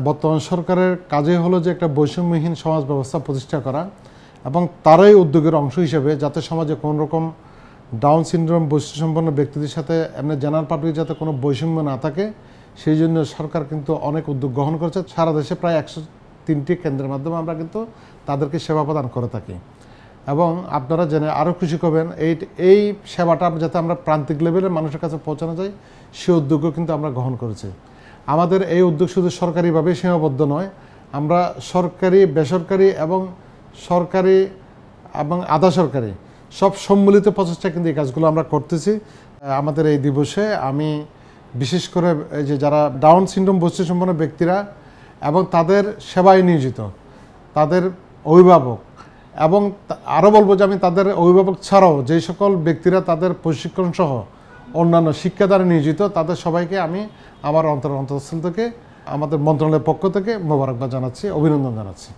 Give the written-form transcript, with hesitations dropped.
বর্তমান সরকারের কাজে হলো যে একটা বৈষম্যহীন সমাজ ব্যবস্থা প্রতিষ্ঠা করা এবং তারই উদ্যোগের অংশ হিসেবে যাতে সমাজে কোনো রকম ডাউন সিনড্রোম বৈশিষ্ট্যসম্পন্ন ব্যক্তিদের সাথে এমনি জেনারেল পাবলিক যাতে কোনো বৈষম্য না থাকে সেই জন্য সরকার কিন্তু অনেক উদ্যোগ গ্রহণ করেছে। সারা দেশে প্রায় 103টি কেন্দ্রের মাধ্যমে আমরা কিন্তু তাদেরকে সেবা প্রদান করে থাকি এবং আপনারা জেনে আরও খুশি করবেন এই সেবাটা যাতে আমরা প্রান্তিক লেভেলে মানুষের কাছে পৌঁছানো যায় সে উদ্যোগও কিন্তু আমরা গ্রহণ করেছি। আমাদের এই উদ্যোগ শুধু সরকারিভাবে সীমাবদ্ধ নয়, আমরা সরকারি, বেসরকারি এবং সরকারি এবং আধা সরকারি সব সম্মিলিত প্রচেষ্টা কিন্তু এই কাজগুলো আমরা করতেছি। আমাদের এই দিবসে আমি বিশেষ করে এই যে যারা ডাউন সিনড্রোম বৈশিষ্ট্যসম্পন্ন ব্যক্তিরা এবং তাদের সেবায় নিয়োজিত তাদের অভিভাবক এবং আরও বলবো যে আমি তাদের অভিভাবক ছাড়াও যেই সকল ব্যক্তিরা তাদের প্রশিক্ষণ সহ অন্যান্য শিক্ষাদানে নিয়োজিত তাদের সবাইকে আমি আমার অন্তঃস্থল থেকে আমাদের মন্ত্রণালয়ের পক্ষ থেকে মোবারকবাদ জানাচ্ছি, অভিনন্দন জানাচ্ছি।